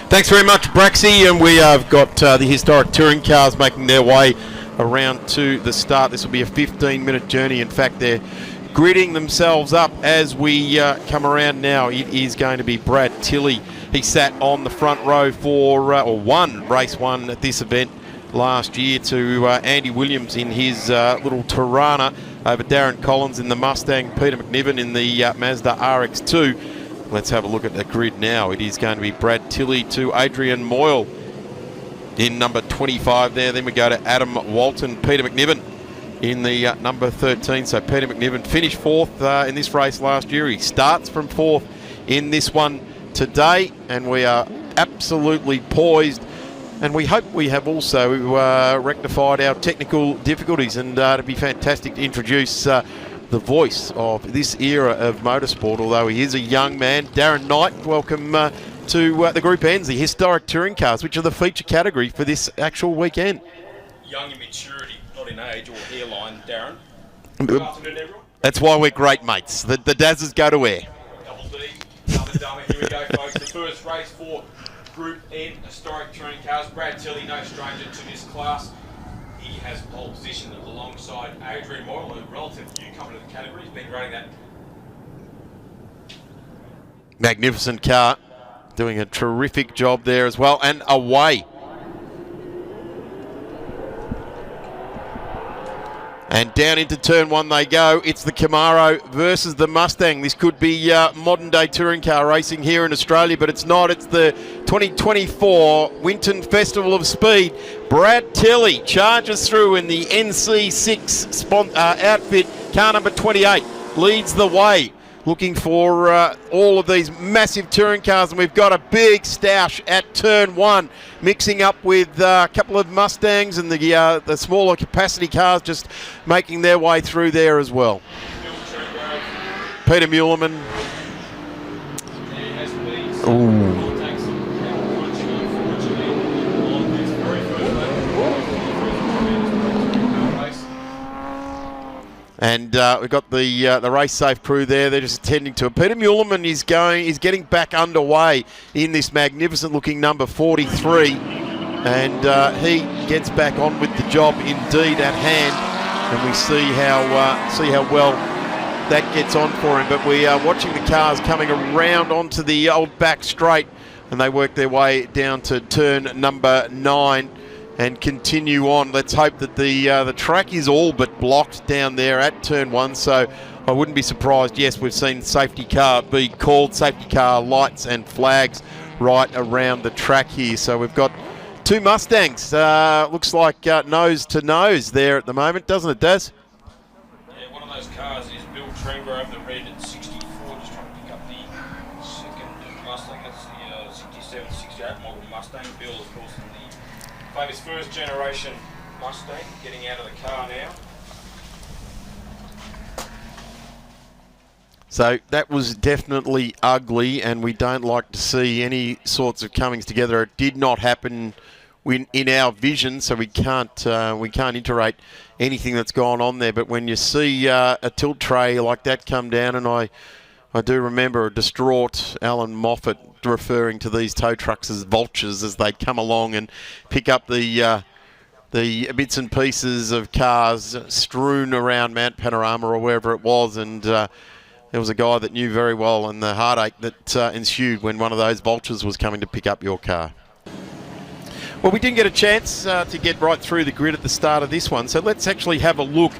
Thanks very much, Braxy, and we have got the historic touring cars making their way around to the start. This will be a 15-minute journey. In fact, they're gridding themselves up as we come around now. It is going to be Brad Tilley. He sat on the front row for, or won race one at this event last year to Andy Williams in his little Tirana over Darren Collins in the Mustang, Peter McNiven in the Mazda RX-2. Let's have a look at the grid now. It is going to be Brad Tilley to Adrian Moyle in number 25 there. Then we go to Adam Walton, Peter McNiven in the number 13. So Peter McNiven finished fourth in this race last year. He starts from fourth in this one today, and we are absolutely poised. And we hope we have also rectified our technical difficulties, and it'd be fantastic to introduce the voice of this era of motorsport, although he is a young man. Darren Knight, welcome to the Group N's, the historic touring cars, which are the feature category for this actual weekend. Young in maturity, not in age or hairline, Darren. Good afternoon, everyone. That's why we're great mates. The Dazzers go to air. Double D, another dummy. Here we go, folks. The first race for Group N, historic touring cars. Brad Tilley, no stranger to this class. He has pole position alongside Adrian Moyle, a relative newcomer to the category. He's been running that. Magnificent car, doing a terrific job there as well, and away. And down into turn one they go. It's the Camaro versus the Mustang. This could be modern day touring car racing here in Australia, but it's not. It's the 2024 Winton Festival of Speed. Brad Tilley charges through in the NC6 outfit. Car number 28 leads the way, looking for all of these massive touring cars, and we've got a big stoush at turn one, mixing up with a couple of Mustangs and the smaller capacity cars just making their way through there as well. Peter Muleman. Ooh. And we've got the race safe crew there. They're just attending to it. Peter Muleman is getting back underway in this magnificent looking number 43, and he gets back on with the job indeed at hand. And we see how well that gets on for him. But we are watching the cars coming around onto the old back straight, and they work their way down to turn number 9. And continue on. Let's hope that the track is all but blocked down there at turn one, so I wouldn't be surprised. Yes, we've seen safety car be called, safety car lights and flags right around the track here. So we've got two Mustangs. Looks like nose to nose there at the moment, doesn't it, Daz? Yeah, one of those cars is Bill Trengrove, the red at 64, just trying to pick up the second Mustang. That's the 67, 68 model Mustang. Bill, of course, in the famous first generation Mustang, getting out of the car now. So that was definitely ugly, and we don't like to see any sorts of comings together. It did not happen in our vision, so we can't iterate anything that's gone on there. But when you see a tilt tray like that come down, and I do remember a distraught Alan Moffat referring to these tow trucks as vultures as they come along and pick up the bits and pieces of cars strewn around Mount Panorama or wherever it was, and there was a guy that knew very well and the heartache that ensued when one of those vultures was coming to pick up your car. Well, we didn't get a chance to get right through the grid at the start of this one, so let's actually have a look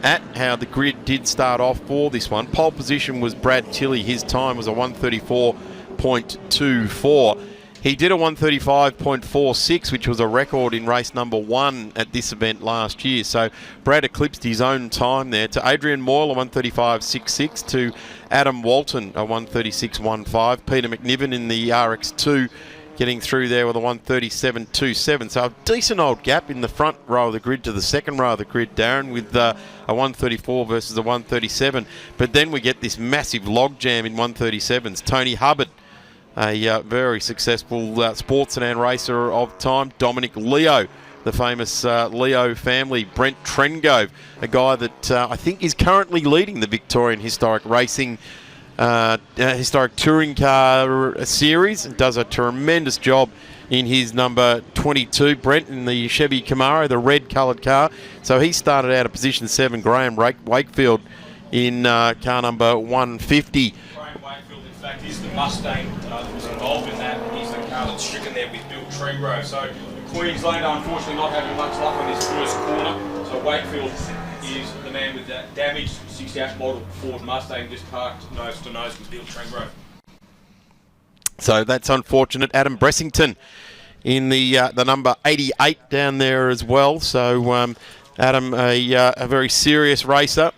at how the grid did start off for this one. Pole position was Brad Tilley. His time was a 1:34.24. He did a 1:35.46, which was a record in race number 1 at this event last year. So Brad eclipsed his own time there. To Adrian Moyle, a 1:35.66. To Adam Walton, a 1:36.15. Peter McNiven in the RX-2 getting through there with a 1:37.27. So a decent old gap in the front row of the grid to the second row of the grid, Darren, with a 1:34 versus a 1:37. But then we get this massive logjam in 1:37s. Tony Hubbard, a very successful sports sedan racer of time. Dominic Leo, the famous Leo family. Brent Trengove, a guy that I think is currently leading the Victorian Historic Racing historic touring car series, and does a tremendous job in his number 22, Brent, in the Chevy Camaro, the red coloured car. So he started out at position 7. Graham Wakefield in car number 150. Graham Wakefield, in fact, is the Mustang that was involved in that. He's the car that's stricken there with Bill Trengro. So Queenslander, unfortunately, not having much luck on his first corner. So Wakefield is the man with that damaged 68 model Ford Mustang just parked nose to nose with Bill Trengro. So that's unfortunate. Adam Bressington in the number 88 down there as well. So Adam, a very serious racer,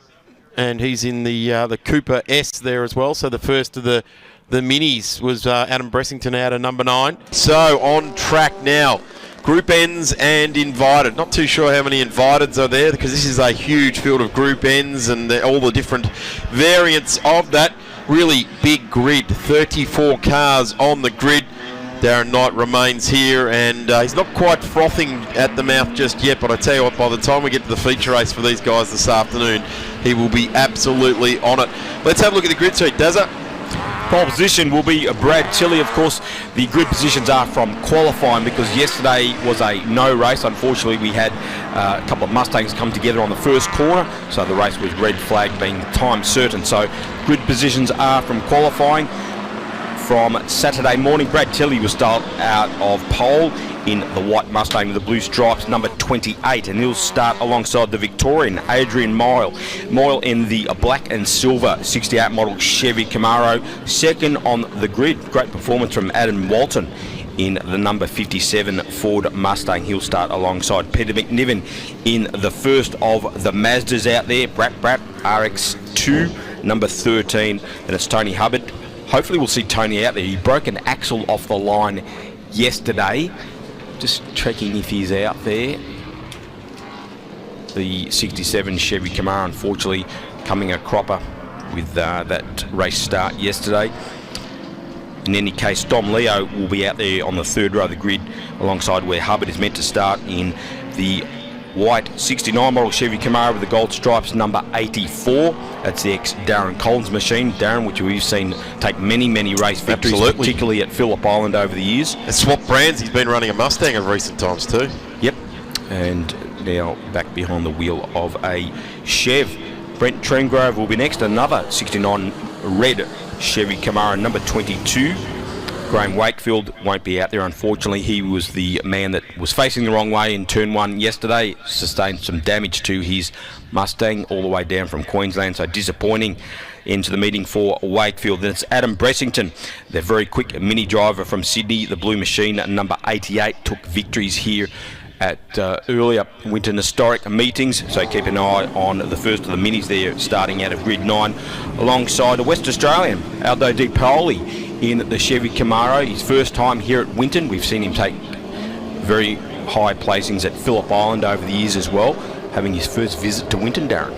and he's in the Cooper S there as well. So the first of the minis was Adam Bressington out of number 9. So on track now. Group N's and invited. Not too sure how many inviteds are there, because this is a huge field of Group N's and all the different variants of that. Really big grid, 34 cars on the grid. Darren Knight remains here, and he's not quite frothing at the mouth just yet, but I tell you what, by the time we get to the feature race for these guys this afternoon, he will be absolutely on it. Let's have a look at the grid sheet, Dazza. Pole position will be Brad Tilley. Of course, the grid positions are from qualifying, because yesterday was a no race. Unfortunately, we had a couple of Mustangs come together on the first corner, so the race was red flag being time certain. So grid positions are from qualifying. From Saturday morning, Brad Tilley will start out of pole in the white Mustang with the blue stripes, number 28, and he'll start alongside the Victorian Adrian Moyle. Moyle in the black and silver 68 model Chevy Camaro. Second on the grid, great performance from Adam Walton in the number 57 Ford Mustang. He'll start alongside Peter McNiven in the first of the Mazdas out there, Brat RX2, number 13. Then it's Tony Hubbard. Hopefully we'll see Tony out there. He broke an axle off the line yesterday. Just checking if he's out there. The 67 Chevy Camaro, unfortunately, coming a cropper with that race start yesterday. In any case, Dom Leo will be out there on the third row of the grid alongside where Hubbard is meant to start in the white 69 model Chevy Camaro with the gold stripes, number 84. That's the ex-Darren Collins machine. Darren, which we've seen take many race victories, particularly at Phillip Island over the years. And swap brands, he's been running a Mustang of recent times too. Yep, and now back behind the wheel of a Chev. Brent Trengrove will be next, another 69 red Chevy Camaro, number 22. Graham Wakefield won't be out there, unfortunately. He was the man that was facing the wrong way in turn 1 yesterday, sustained some damage to his Mustang all the way down from Queensland, so disappointing into the meeting for Wakefield. Then it's Adam Bressington, the very quick mini driver from Sydney, the blue machine, number 88, took victories here at earlier Winton historic meetings, so keep an eye on the first of the minis there starting out of grid 9 alongside a West Australian, Aldo Di Paoli, in the Chevy Camaro. His first time here at Winton. We've seen him take very high placings at Phillip Island over the years as well, having his first visit to Winton, Darren.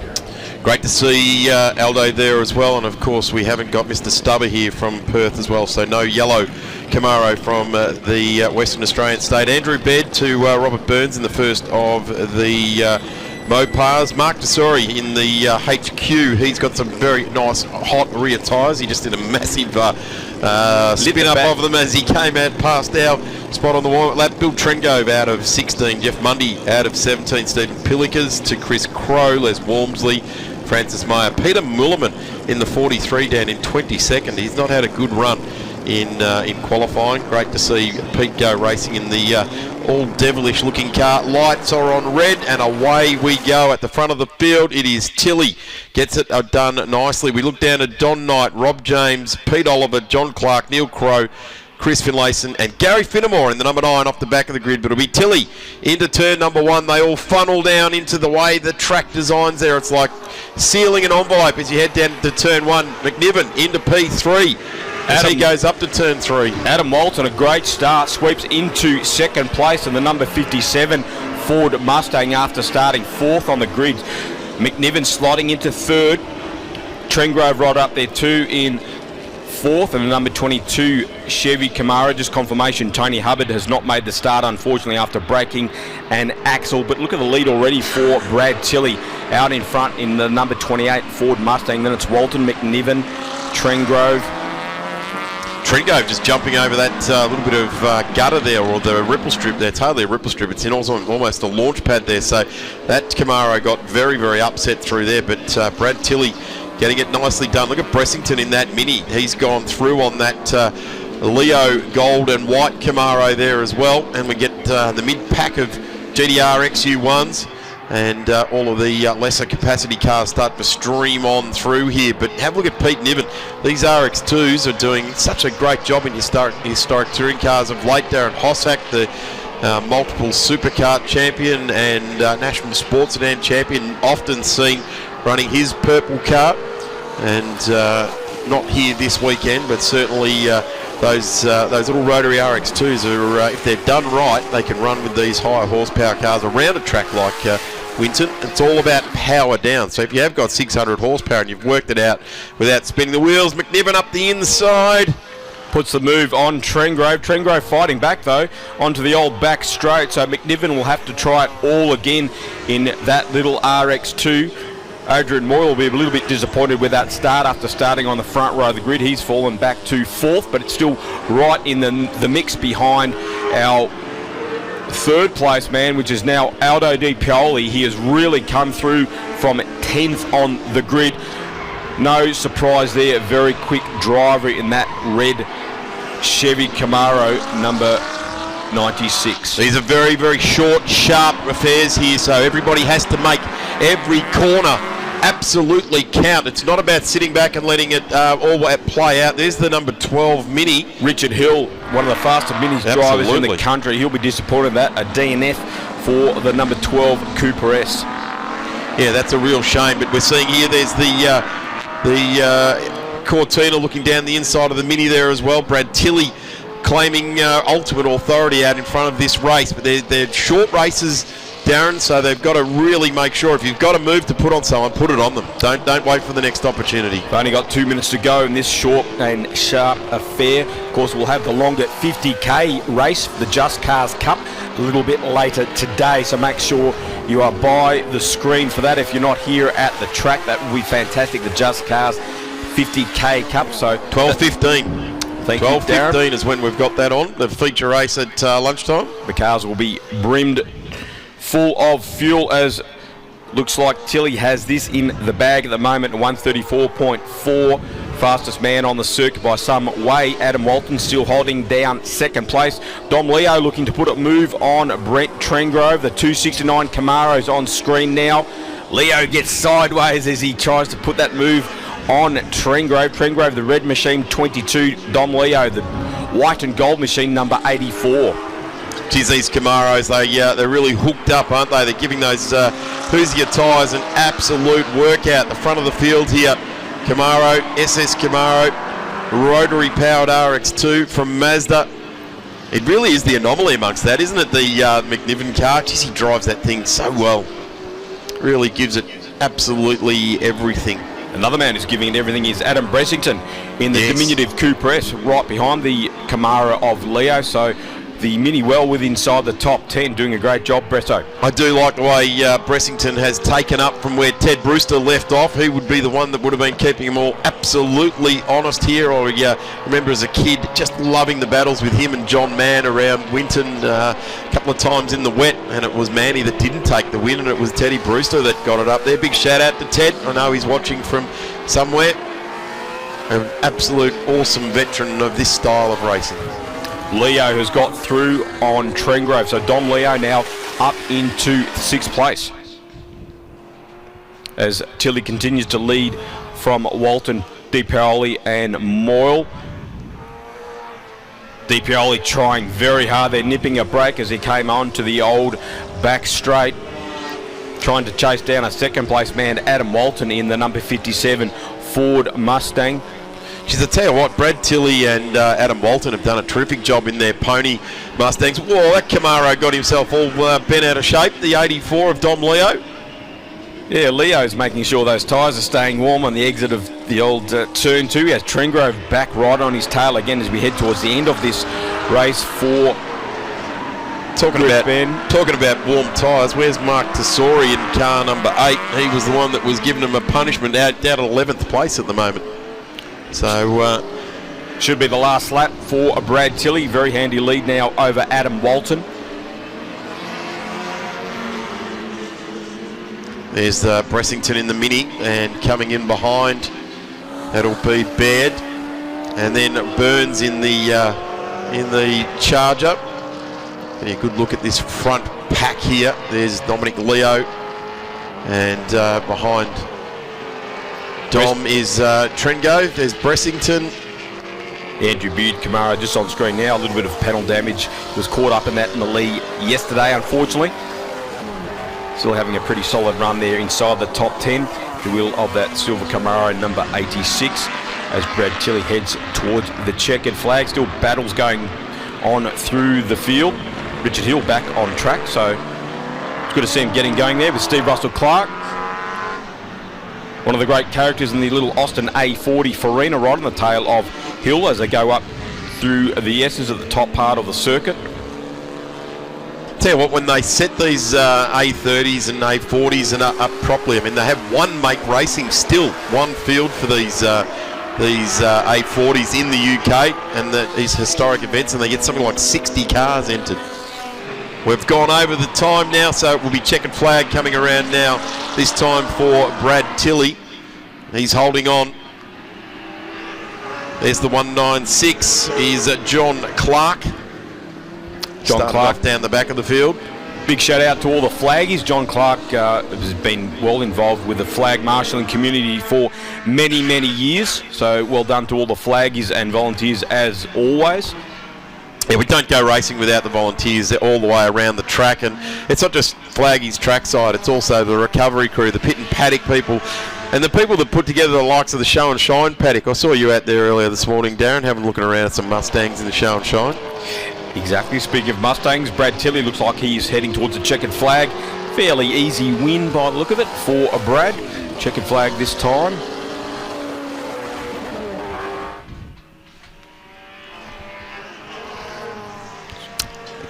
Great to see Aldo there as well, and of course we haven't got Mr. Stubber here from Perth as well, so no yellow Camaro from the Western Australian state. Andrew Bed to Robert Burns in the first of the Mopars. Mark Tesori in the HQ. He's got some very nice hot rear tyres. He just did a massive spin up of them as he came out past our spot on the warm-up lap. Bill Trengove out of 16, Jeff Mundy out of 17, Stephen Pillikers to Chris Crow, Les Walmsley, Francis Meyer, Peter Mullerman in the 43 down in 22nd. He's not had a good run in qualifying. Great to see Pete go racing in the all devilish looking car. Lights are on red and away we go at the front of the field. It is Tilley gets it done nicely. We look down at Don Knight, Rob James, Pete Oliver, John Clark, Neil Crow, Chris Finlayson and Gary Finnemore in the number 9 off the back of the grid, but it'll be Tilley into turn number 1. They all funnel down into the way the track designs there. It's like sealing an envelope as you head down to turn 1. McNiven into P3 as he goes up to turn 3. Adam Walton, a great start, sweeps into second place in the number 57 Ford Mustang after starting 4th on the grid. McNiven sliding into 3rd. Trengrove right up there too in 4th, and the number 22 Chevy Camaro. Just confirmation Tony Hubbard has not made the start, unfortunately, after breaking an axle. But look at the lead already for Brad Tilley out in front in the number 28 Ford Mustang. Then it's Walton, McNiven, Trengrove. Trengrove just jumping over that little bit of gutter there, or the ripple strip there. It's hardly a ripple strip. It's in also almost a launch pad there. So that Camaro got very, very upset through there. But Brad Tilley getting it nicely done. Look at Bressington in that Mini. He's gone through on that Leo gold and white Camaro there as well. And we get the mid-pack of GTR XU1s. And all of the lesser capacity cars start to stream on through here. But have a look at Pete Niven. These RX2s are doing such a great job in historic touring cars of late. Darren Hossack, the multiple supercar champion and national sports sedan champion, often seen running his purple car. And not here this weekend, but certainly those little rotary RX2s are, if they're done right, they can run with these higher horsepower cars around a track like Winton. It's all about power down. So if you have got 600 horsepower and you've worked it out without spinning the wheels, McNiven up the inside. Puts the move on Trengrove. Trengrove fighting back though onto the old back straight. So McNiven will have to try it all again in that little RX2. Adrian Moyle will be a little bit disappointed with that start after starting on the front row of the grid. He's fallen back to fourth, but it's still right in the mix behind our third place man, which is now Aldo Di Pioli. He has really come through from 10th on the grid. No surprise there, very quick driver in that red Chevy Camaro number 96. These are very, very short, sharp affairs here, so everybody has to make every corner absolutely count. It's not about sitting back and letting it all play out. There's the number 12 Mini. Richard Hill, one of the faster Minis drivers in the country. He'll be disappointed in that. A DNF for the number 12 Cooper S. Yeah, that's a real shame, but we're seeing here there's the Cortina looking down the inside of the Mini there as well. Brad Tilley claiming ultimate authority out in front of this race, but they're short races, Darren, so they've got to really make sure if you've got a move to put on someone, put it on them. Don't wait for the next opportunity. They've only got 2 minutes to go in this short and sharp affair. Of course, we'll have the longer 50k race, the Just Cars Cup, a little bit later today, so make sure you are by the screen for that. If you're not here at the track, that would be fantastic. The Just Cars 50k Cup, so 12:15. 12:15 is when we've got that on, the feature race at lunchtime. The cars will be brimmed full of fuel, as looks like Tilley has this in the bag at the moment. 134.4, fastest man on the circuit by some way. Adam Walton still holding down second place. Dom Leo looking to put a move on Brent Trengrove. The 269 Camaro's on screen now. Leo gets sideways as he tries to put that move on Trengrove. Trengrove, the red machine 22. Dom Leo, the white and gold machine number 84. Geez, these Camaros, they're really hooked up, aren't they? They're giving those Hoosier tyres an absolute workout. The front of the field here, Camaro, SS Camaro, rotary powered RX2 from Mazda. It really is the anomaly amongst that, isn't it? The McNiven car, geez, he drives that thing so well. Really gives it absolutely everything. Another man who's giving it everything is Adam Bressington in the diminutive Coupe S, right behind the Camaro of Leo. So the Mini well within inside the top 10, doing a great job, Bresso. I do like the way Bressington has taken up from where Ted Brewster left off. He would be the one that would have been keeping them all absolutely honest here. Or remember as a kid just loving the battles with him and John Mann around Winton a couple of times in the wet, and it was Manny that didn't take the win, and it was Teddy Brewster that got it up there. Big shout out to Ted. I know he's watching from somewhere. An absolute awesome veteran of this style of racing. Leo has got through on Trengrove, so Dom Leo now up into sixth place as Tilley continues to lead from Walton, Di Pioli and Moyle. Di Pioli trying very hard. They're nipping a break as he came on to the old back straight, trying to chase down a second place man, Adam Walton, in the number 57 Ford Mustang. Geez, I tell you what, Brad Tilley and Adam Walton have done a terrific job in their pony Mustangs. Whoa, that Camaro got himself all bent out of shape, the 84 of Dom Leo. Yeah, Leo's making sure those tyres are staying warm on the exit of the old turn 2. He has Trengrove back right on his tail again as we head towards the end of this race for Talking about warm tyres, where's Mark Tesori in car number 8? He was the one that was giving him a punishment out at 11th place at the moment. So should be the last lap for Brad Tilley. Very handy lead now over Adam Walton. there's Bressington in the Mini, and coming in behind, that'll be Baird, and then Burns in the Charger. Getting a good look at this front pack here. There's Dominic Leo, and behind Dom is Trengo. There's Bressington. Andrew Beard Camaro just on screen now. A little bit of panel damage. Was caught up in that in the lead yesterday, unfortunately. Still having a pretty solid run there inside the top 10. The wheel of that silver Camaro number 86 as Brad Tilley heads towards the checkered flag. Still battles going on through the field. Richard Hill back on track, so it's good to see him getting going there with Steve Russell Clark. One of the great characters in the little Austin A40 Farina right on the tail of Hill as they go up through the S's at the top part of the circuit. Tell you what, when they set these A30s and A40s and up properly, I mean, they have one make racing still, one field for these A40s in the UK and these historic events, and they get something like 60 cars entered. We've gone over the time now, so we'll be checkered flag coming around now, this time for Brad Tilley. He's holding on. There's the 196 is John Clark. John Clark down the back of the field. Big shout out to all the flaggies. John Clark has been well involved with the flag marshalling community for many, many years. So well done to all the flaggies and volunteers as always. Yeah, we don't go racing without the volunteers. They're all the way around the track, and it's not just flaggies trackside, it's also the recovery crew, the pit and paddock people, and the people that put together the likes of the show and shine paddock. I saw you out there earlier this morning, Darren, having a look around at some Mustangs in the show and shine. Exactly. Speaking of Mustangs, Brad Tilley looks like he's heading towards the checkered flag. Fairly easy win by the look of it for Brad. Checkered flag this time.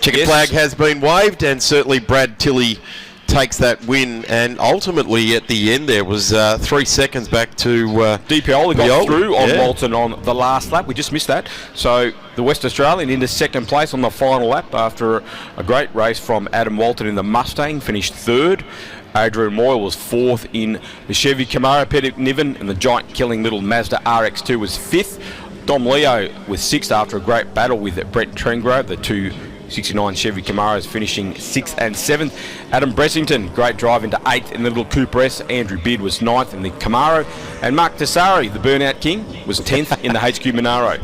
Checkered flag has been waved, and certainly Brad Tilley takes that win, and ultimately at the end there was 3 seconds back to DPOLI got through on Walton on the last lap. We just missed that. So the West Australian into second place on the final lap after a great race from Adam Walton in the Mustang, finished third. Adrian Moyle was fourth in the Chevy Camaro. Peter Niven and the giant-killing little Mazda RX-2 was fifth. Dom Leo was sixth after a great battle with Brett Trengrove, the two 69 Chevy Camaros finishing 6th and 7th. Adam Bressington, great drive into 8th in the little Cooper S. Andrew Beard was 9th in the Camaro. And Mark Tessari, the Burnout King, was 10th in the HQ Monaro.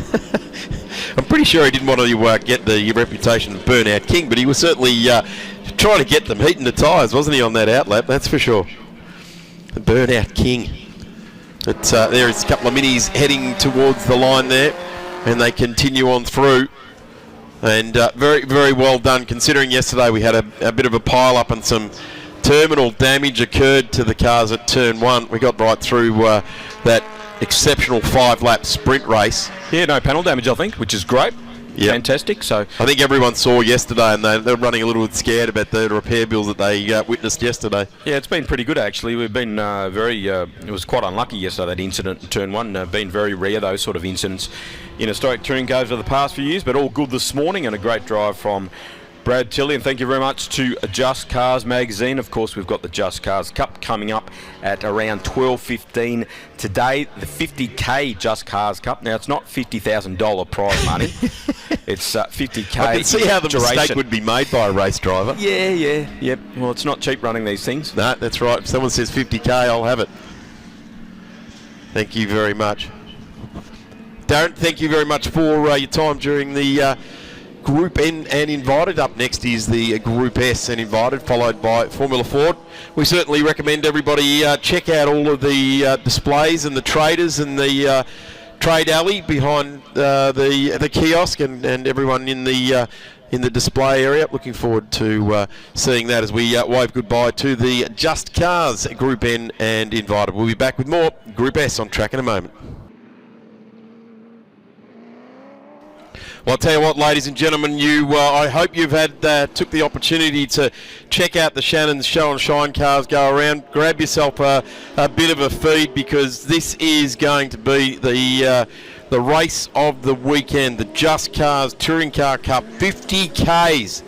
I'm pretty sure he didn't want to get the reputation of Burnout King, but he was certainly trying to get them heating the tyres, wasn't he, on that outlap? That's for sure. The Burnout King. But there is a couple of minis heading towards the line there, and they continue on through. And very, very well done, considering yesterday we had a bit of a pile-up and some terminal damage occurred to the cars at turn 1. We got right through that exceptional 5-lap sprint race. Yeah, no panel damage, I think, which is great. Yep. Fantastic. So I think everyone saw yesterday, and they're running a little bit scared about the repair bills that they witnessed yesterday. Yeah, it's been pretty good, actually. We've been it was quite unlucky yesterday, that incident in turn 1. Been very rare, those sort of incidents in historic touring cars over the past few years, but all good this morning, and a great drive from Brad Tilley. And thank you very much to Just Cars magazine. Of course, we've got the Just Cars Cup coming up at around 12:15 today. The 50k Just Cars Cup. Now, it's not $50,000 prize money. It's 50k. I can see how the mistake would be made by a race driver. Yep. Well, it's not cheap running these things. No, that's right. If someone says 50k, I'll have it. Thank you very much. Darren, thank you very much for your time during the Group N and Invited. Up next is the Group S and Invited, followed by Formula Ford. We certainly recommend everybody check out all of the displays and the traders and the trade alley behind the kiosk and everyone in the display area. Looking forward to seeing that as we wave goodbye to the Just Cars Group N and Invited. We'll be back with more Group S on track in a moment. Well, I'll tell you what, ladies and gentlemen, I hope you've took the opportunity to check out the Shannon's Show and Shine cars go around. Grab yourself a bit of a feed, because this is going to be the race of the weekend, the Just Cars Touring Car Cup, 50 Ks.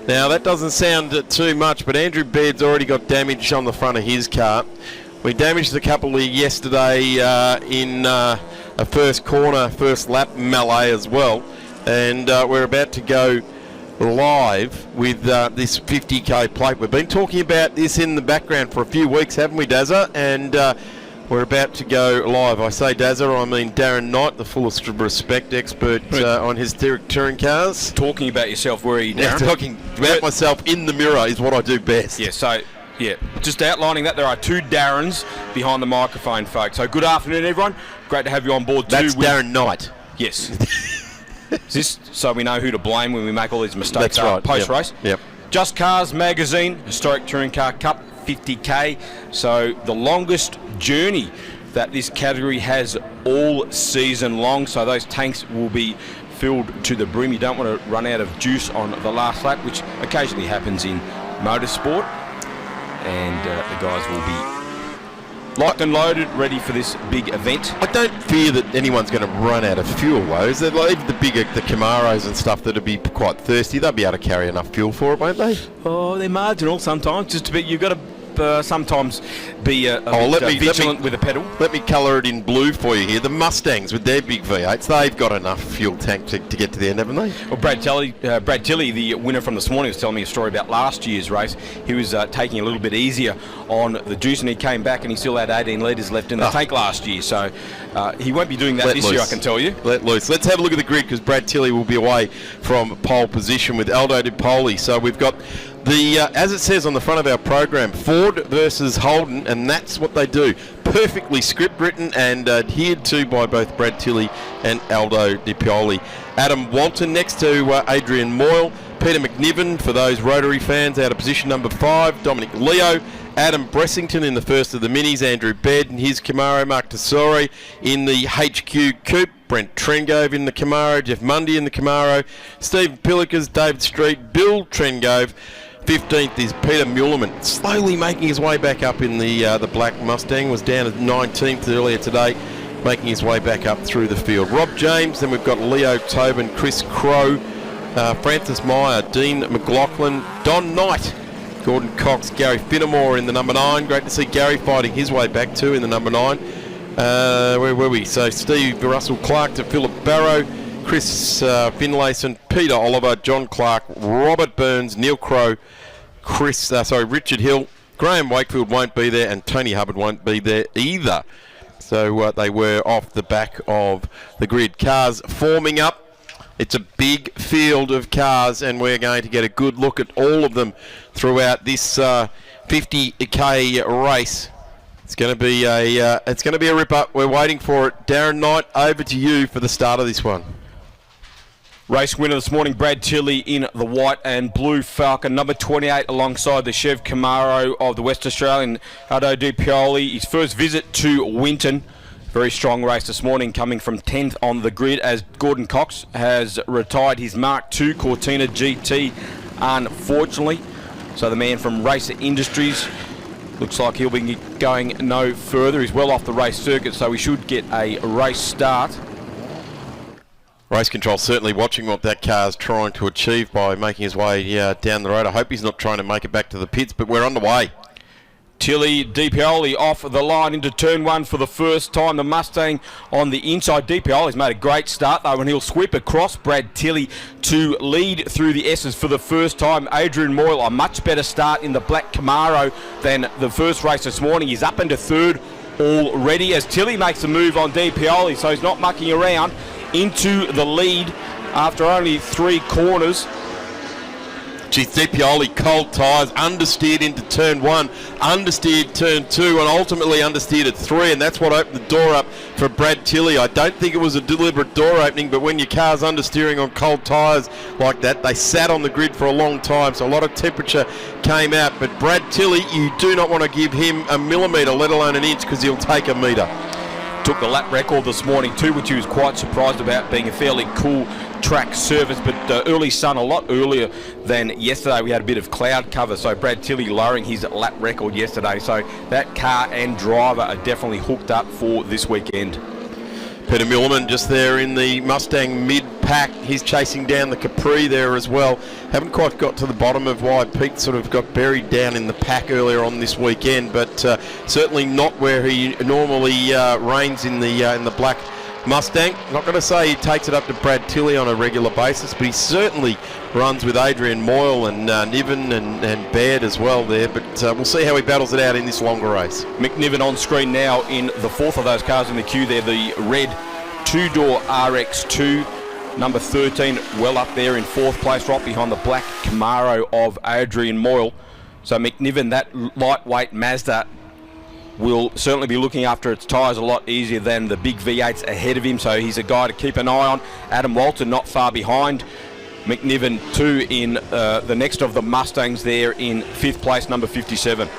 Now, that doesn't sound too much, but Andrew Baird's already got damage on the front of his car. We damaged a couple yesterday in a first lap melee as well. And we're about to go live with this 50k plate. We've been talking about this in the background for a few weeks, haven't we, Dazza? And we're about to go live. I say Dazza, I mean Darren Knight, the fullest respect expert on historic touring cars. Talking about yourself, where are you, Darren? Yeah, talking about myself in the mirror is what I do best. Yeah, so, yeah, just outlining that, there are two Darrens behind the microphone, folks. So good afternoon, everyone. Great to have you on board too. That's Darren Knight. Yes. This, so we know who to blame when we make all these mistakes. That's right. Post-race. Yep. Just Cars Magazine, Historic Touring Car Cup, 50k. So the longest journey that this category has all season long. So those tanks will be filled to the brim. You don't want to run out of juice on the last lap, which occasionally happens in motorsport. And the guys will be locked and loaded, ready for this big event. I don't fear that anyone's going to run out of fuel, though. Is that like the Camaros and stuff that'll be quite thirsty? They'll be able to carry enough fuel for it, won't they? Oh, they're marginal sometimes. Just a bit. You've got to sometimes be vigilant with the pedal. Let me colour it in blue for you here. The Mustangs with their big V8s, they've got enough fuel tank to get to the end, haven't they? Well, Brad Tilley, the winner from this morning, was telling me a story about last year's race. He was taking a little bit easier on the juice, and he came back and he still had 18 litres left in the tank last year. So he won't be doing that this year, I can tell you. Let loose. Let's have a look at the grid, because Brad Tilley will be away from pole position with Aldo Di Poli. So we've got as it says on the front of our program, Ford versus Holden, and that's what they do. Perfectly script written and adhered to by both Brad Tilley and Aldo Di Poli. Adam Walton next to Adrian Moyle. Peter McNiven, for those Rotary fans, out of position number 5. Dominic Leo. Adam Bressington in the first of the minis. Andrew Baird in his Camaro. Mark Tesori in the HQ Coupe. Brent Trengove in the Camaro. Jeff Mundy in the Camaro. Stephen Pillikers, David Street, Bill Trengove. 15th is Peter Muleman, slowly making his way back up in the black Mustang. Was down at 19th earlier today, making his way back up through the field. Rob James, then we've got Leo Tobin, Chris Crow, Francis Meyer, Dean McLaughlin, Don Knight, Gordon Cox, Gary Finnemore in the number 9. Great to see Gary fighting his way back too in the number 9. Where were we? So Steve Russell Clark to Philip Barrow, Chris Finlayson, Peter Oliver, John Clark, Robert Burns, Neil Crow, Richard Hill, Graham Wakefield won't be there, and Tony Hubbard won't be there either. So they were off the back of the grid. Cars forming up. It's a big field of cars, and we're going to get a good look at all of them throughout this 50k race. It's going to be a ripper. We're waiting for it. Darren Knight, over to you for the start of this one. Race winner this morning, Brad Tilley in the white and blue Falcon, number 28 alongside the Chev Camaro of the West Australian, Aldo Di Poli. His first visit to Winton. Very strong race this morning, coming from 10th on the grid, as Gordon Cox has retired his Mark II Cortina GT, unfortunately. So the man from Racer Industries looks like he'll be going no further. He's well off the race circuit, so we should get a race start. Race control certainly watching what that car's trying to achieve by making his way down the road. I hope he's not trying to make it back to the pits, but we're on the way. Tilley, Di Poli off the line into turn 1 for the first time. The Mustang on the inside. Di Poli's made a great start though, and he'll sweep across Brad Tilley to lead through the S's for the first time. Adrian Moyle, a much better start in the black Camaro than the first race this morning. He's up into third already as Tilley makes a move on Di Poli, so he's not mucking around. Into the lead after only 3 corners. Geez, Di Poli, cold tyres, understeered into turn 1, understeered turn 2, and ultimately understeered at 3, and that's what opened the door up for Brad Tilley. I don't think it was a deliberate door opening, but when your car's understeering on cold tyres like that, they sat on the grid for a long time, so a lot of temperature came out. But Brad Tilley, you do not want to give him a millimetre, let alone an inch, because he'll take a metre. Took the lap record this morning too, which he was quite surprised about, being a fairly cool track surface, but early sun, a lot earlier than yesterday. We had a bit of cloud cover, so Brad Tilley lowering his lap record yesterday. So that car and driver are definitely hooked up for this weekend. Peter Milliman just there in the Mustang mid-pack. He's chasing down the Capri there as well. Haven't quite got to the bottom of why Pete sort of got buried down in the pack earlier on this weekend, but certainly not where he normally reigns in the black Mustang. Not going to say he takes it up to Brad Tilley on a regular basis, but he certainly runs with Adrian Moyle and Niven and Baird as well there. But we'll see how he battles it out in this longer race. McNiven on screen now in the fourth of those cars in the queue there, the red two-door RX2, number 13, well up there in fourth place, right behind the black Camaro of Adrian Moyle. So McNiven, that lightweight Mazda, will certainly be looking after its tyres a lot easier than the big V8s ahead of him, so he's a guy to keep an eye on. Adam Walton not far behind. McNiven too in the next of the Mustangs there in fifth place, number 57.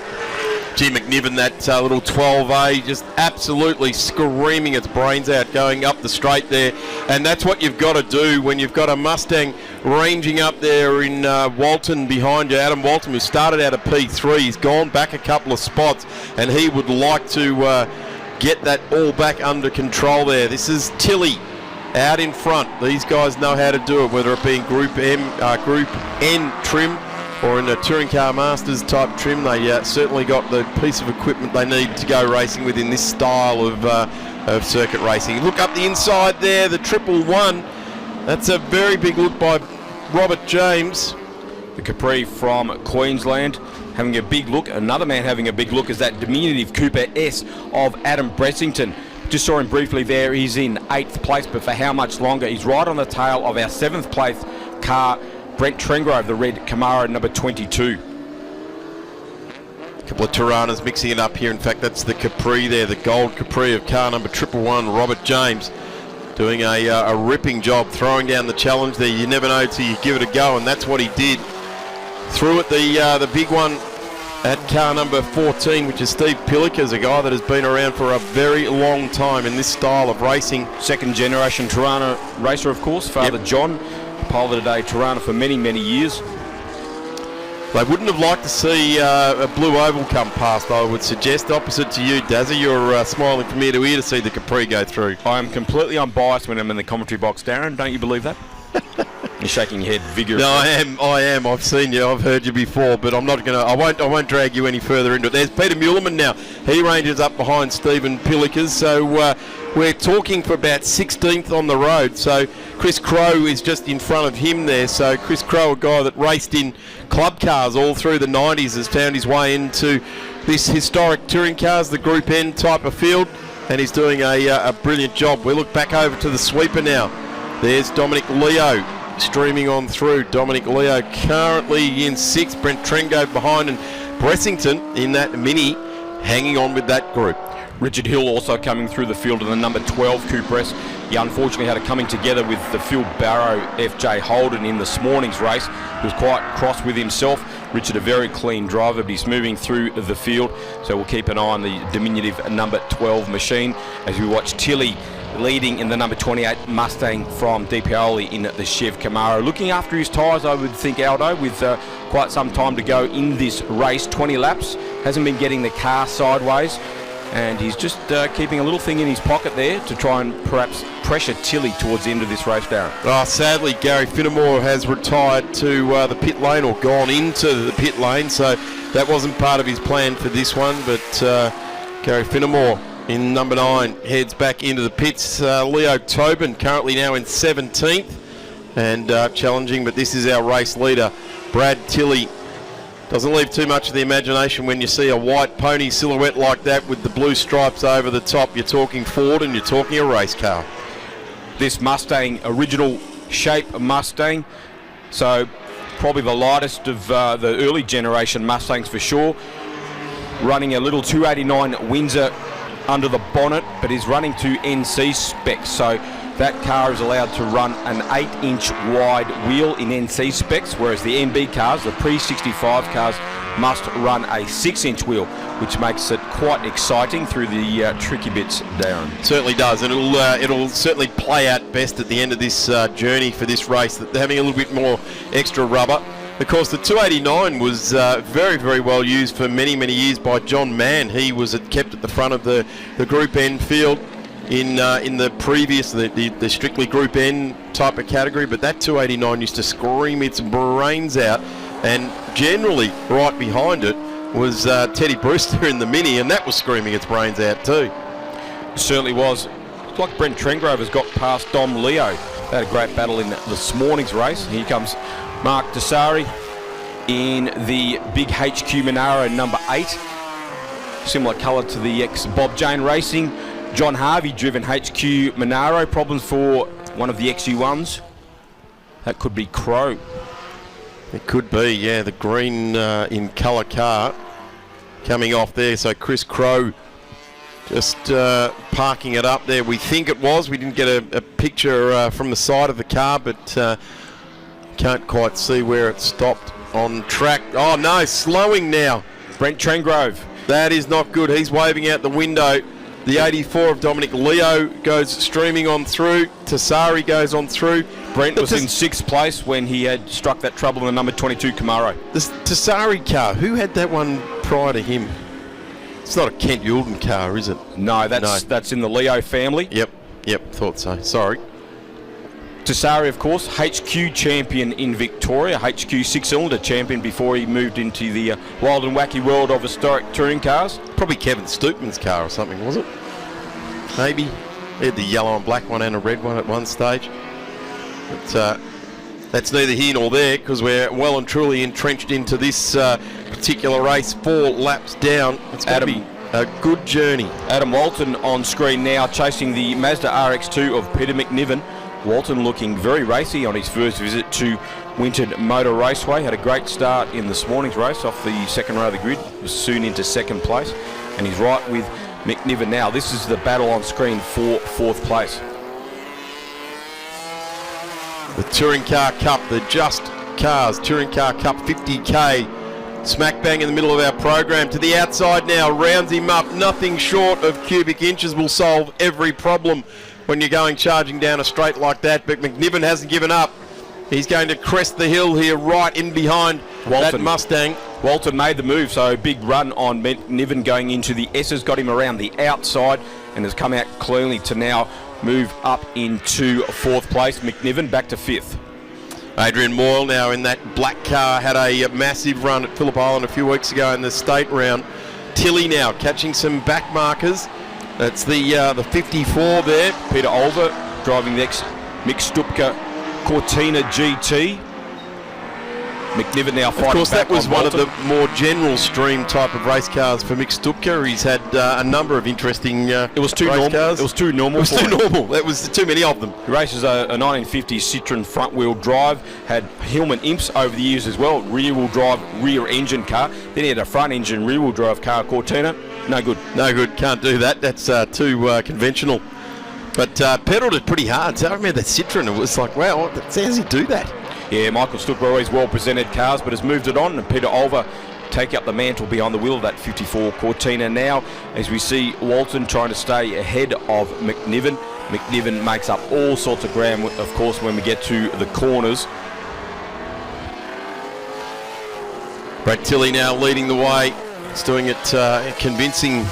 Gee, McNiven, that little 12A, just absolutely screaming its brains out going up the straight there. And that's what you've got to do when you've got a Mustang ranging up there in Walton behind you. Adam Walton, who started out at P3, he's gone back a couple of spots, and he would like to get that all back under control there. This is Tilley out in front. These guys know how to do it, whether it be in Group N trim or in a Touring Car Masters type trim. They certainly got the piece of equipment they need to go racing with in this style of circuit racing. Look up the inside there, the 111. That's a very big look by Robert James. The Capri from Queensland having a big look. Another man having a big look is that diminutive Cooper S of Adam Bressington. Just saw him briefly there. He's in 8th place, but for how much longer? He's right on the tail of our 7th place car, Brent Trengrove, the red Camaro, number 22. A couple of Tiranas mixing it up here. In fact, that's the Capri there, the gold Capri of car number 111, Robert James, doing a ripping job throwing down the challenge there. You never know till you give it a go, and that's what he did. Threw at the big one at car number 14, which is Steve Pillickers, a guy that has been around for a very long time in this style of racing. Second generation Tirana racer, of course. Father John, piloted a Tirana for many, many years. They wouldn't have liked to see a blue oval come past, I would suggest. Opposite to you, Dazza, you're smiling from ear to ear to see the Capri go through. I am completely unbiased when I'm in the commentary box, Darren. Don't you believe that? You're shaking your head vigorously. No, I am. I've seen you. I've heard you before, but I'm not gonna. I won't drag you any further into it. There's Peter Muleman now. He ranges up behind Stephen Pillickers. So we're talking for about 16th on the road. So Chris Crow is just in front of him there. So Chris Crow, a guy that raced in club cars all through the 90s, has found his way into this historic touring cars, the Group N type of field, and he's doing a brilliant job. We look back over to the sweeper now. There's Dominic Leo streaming on through. Dominic Leo currently in 6th. Brent Trengo behind, and Bressington in that mini hanging on with that group. Richard Hill also coming through the field in the number 12 Coupe. He unfortunately had a coming together with the Phil Barrow FJ Holden in this morning's race. He was quite cross with himself. Richard, a very clean driver, but he's moving through the field, so we'll keep an eye on the diminutive number 12 machine as we watch Tilley leading in the number 28 Mustang from Di Paoli in the Chev Camaro. Looking after his tyres, I would think, Aldo, with quite some time to go in this race, 20 laps. Hasn't been getting the car sideways, and he's just keeping a little thing in his pocket there to try and perhaps pressure Tilley towards the end of this race, Darren. Oh, sadly, Gary Finnemore has retired to the pit lane, or gone into the pit lane, so that wasn't part of his plan for this one, but Gary Finnemore in number 9 heads back into the pits. Leo Tobin currently now in 17th and challenging, but this is our race leader, Brad Tilley. Doesn't leave too much of the imagination when you see a white pony silhouette like that with the blue stripes over the top. You're talking Ford and you're talking a race car. This Mustang, original shape Mustang, so probably the lightest of the early generation Mustangs for sure. Running a little 289 Windsor under the bonnet, but is running to NC specs, so that car is allowed to run an 8-inch wide wheel in NC specs, whereas the MB cars, the pre-65 cars, must run a 6-inch wheel, which makes it quite exciting through the tricky bits, Darren. Certainly does, and it'll certainly play out best at the end of this journey for this race, that they're having a little bit more extra rubber. Of course, the 289 was very, very well used for many, many years by John Mann. He was kept at the front of the Group N field in the previous, the strictly Group N type of category, but that 289 used to scream its brains out, and generally right behind it was Teddy Brewster in the Mini, and that was screaming its brains out too. Certainly was. It's like Brent Trengrover's got past Dom Leo. They had a great battle in this morning's race. Here comes Mark Desari in the big HQ Monaro number 8. Similar colour to the ex-Bob Jane Racing. John Harvey driven HQ Monaro. Problems for one of the XU1s. That could be Crow. It could be, yeah, the green in colour car coming off there. So Chris Crow just parking it up there. We think it was. We didn't get a picture from the side of the car, but can't quite see where it stopped on track. Oh no, slowing now. Brent Trengrove. That is not good. He's waving out the window. The 84 of Dominic Leo goes streaming on through. Tassari goes on through. Brent was in 6th place when he had struck that trouble in the number 22 Camaro. This Tassari car, who had that one prior to him? It's not a Kent Youlden car, is it? No, that's in the Leo family. Yep, thought so. Sorry. Tassari, of course, HQ champion in Victoria, HQ 6-cylinder champion before he moved into the wild and wacky world of historic touring cars. Probably Kevin Stoopman's car or something, was it? Maybe. He had the yellow and black one and a red one at one stage. But that's neither here nor there, because we're well and truly entrenched into this particular race. 4 laps down. It's going to be a good journey. Adam Walton on screen now, chasing the Mazda RX-2 of Peter McNiven. Walton looking very racy on his first visit to Winton Motor Raceway. Had a great start in this morning's race off the second row of the grid. Was soon into 2nd place, and he's right with McNiven now. This is the battle on screen for 4th place. The Touring Car Cup, the Just Cars Touring Car Cup 50k, smack bang in the middle of our program. To the outside now, rounds him up. Nothing short of cubic inches will solve every problem when you're going charging down a straight like that, but McNiven hasn't given up. He's going to crest the hill here, right in behind that Mustang. Walton made the move, so big run on McNiven going into the S's, got him around the outside and has come out cleanly to now move up into 4th place. McNiven back to 5th. Adrian Moyle now in that black car, had a massive run at Phillip Island a few weeks ago in the state round. Tilly now catching some back markers. That's the 54 there. Peter Olver driving the ex-Mick Stupka Cortina GT. McNiven now fighting. Of course, back that was on one Walton. of the more general stream type of race cars for Mick Stupka. He's had a number of interesting It was too race normal. cars. It was too normal. It was too normal. There was too many of them. He races a 1950 Citroen front-wheel drive. Had Hillman Imps over the years as well. Rear-wheel drive, rear-engine car. Then he had a front-engine, rear-wheel drive car, Cortina. No good. No good. Can't do that. That's too conventional. But pedalled it pretty hard. So I remember that Citroen. It was like, wow, how does he do that? Yeah, Michael Stuck were always well-presented cars, but has moved it on, and Peter Olver take up the mantle behind the wheel of that 54 Cortina now, as we see Walton trying to stay ahead of McNiven. McNiven makes up all sorts of ground, of course, when we get to the corners. Brad Tilley now leading the way. It's doing it convincing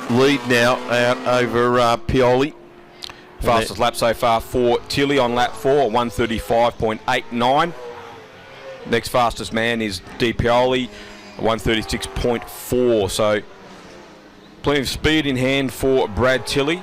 lead now out over Pioli. Fastest lap so far for Tilly on lap 4, 135.89. Next fastest man is Di Pioli, 136.4. So plenty of speed in hand for Brad Tilley.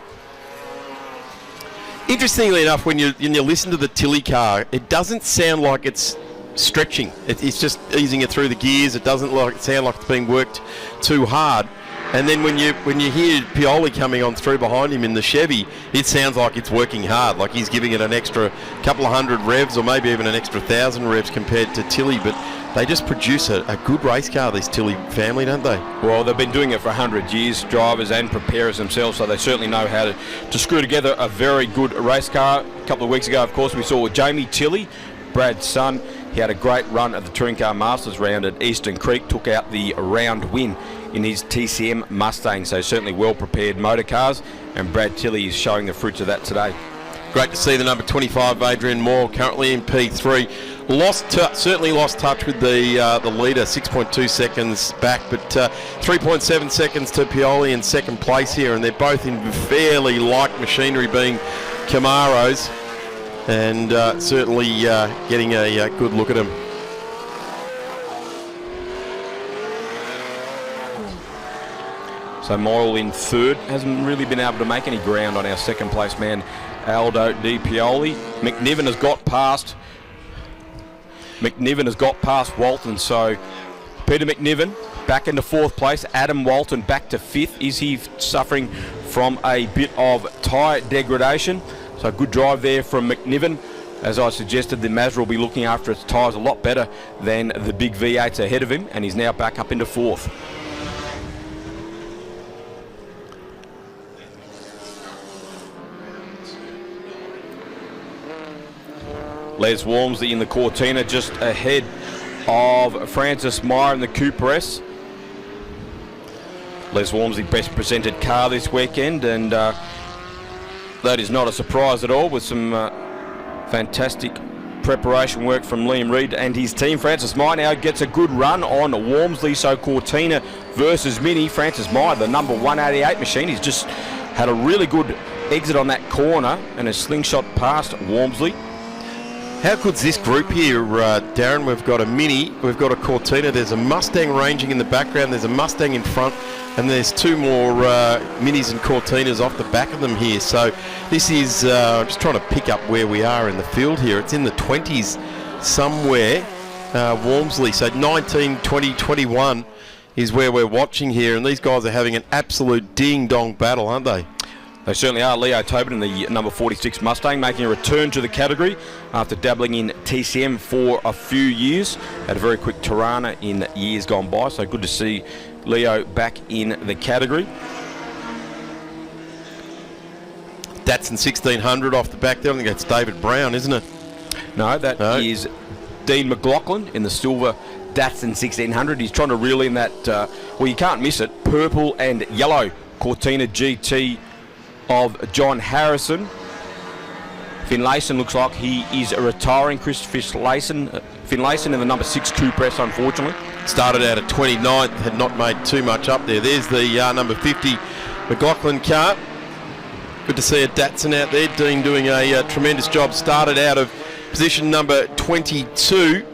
Interestingly enough, when you listen to the Tilley car, it doesn't sound like it's stretching. It's just easing it through the gears. It doesn't sound like it's being worked too hard. And then when you hear Pioli coming on through behind him in the Chevy, it sounds like it's working hard, like he's giving it an extra couple of hundred revs or maybe even an extra 1,000 revs compared to Tilly. But they just produce a good race car, this Tilly family, don't they? Well, they've been doing it for 100 years, drivers and preparers themselves, so they certainly know how to screw together a very good race car. A couple of weeks ago, of course, we saw Jamie Tilly, Brad's son. He had a great run at the Touring Car Masters round at Eastern Creek, took out the round win in his TCM Mustang, so certainly well prepared motor cars, and Brad Tilly is showing the fruits of that today. Great to see the number 25 Adrian Moore currently in P3. Certainly lost touch with the leader, 6.2 seconds back, but 3.7 seconds to Pioli in second place here, and they're both in fairly light machinery, being Camaros, and certainly getting a good look at them. So Moyle in third, hasn't really been able to make any ground on our second place man, Aldo Di Pioli. McNiven has got past Walton, so Peter McNiven back into fourth place, Adam Walton back to fifth. Is he suffering from a bit of tyre degradation? So good drive there from McNiven. As I suggested, the Mazda will be looking after its tyres a lot better than the big V8s ahead of him, and he's now back up into fourth. Les Walmsley in the Cortina just ahead of Francis Meyer in the Cooper S. Les Walmsley best presented car this weekend, and that is not a surprise at all, with some fantastic preparation work from Liam Reid and his team. Francis Meyer now gets a good run on Walmsley, so Cortina versus Mini. Francis Meyer, the number 188 machine, he's just had a really good exit on that corner and a slingshot past Walmsley. How good's this group here, Darren? We've got a Mini, we've got a Cortina, there's a Mustang ranging in the background, there's a Mustang in front, and there's two more Minis and Cortinas off the back of them here. So this is, I'm just trying to pick up where we are in the field here. It's in the 20s somewhere, Walmsley. So 19, 20, 21 is where we're watching here, and these guys are having an absolute ding-dong battle, aren't they? They certainly are. Leo Tobin in the number 46 Mustang making a return to the category after dabbling in TCM for a few years. Had a very quick Tirana in years gone by, so good to see Leo back in the category. Datsun 1600 off the back there. I think that's David Brown, isn't it? No, that is Dean McLaughlin in the silver Datsun 1600. He's trying to reel in that, well, you can't miss it, purple and yellow Cortina GT of John Harrison. Finlayson looks like he is retiring. Chris Finlayson in the number 6 Cooper S, unfortunately. Started out at 29th, had not made too much up there. There's the number 50 McLaughlin car. Good to see a Datsun out there. Dean doing a tremendous job. Started out of position number 22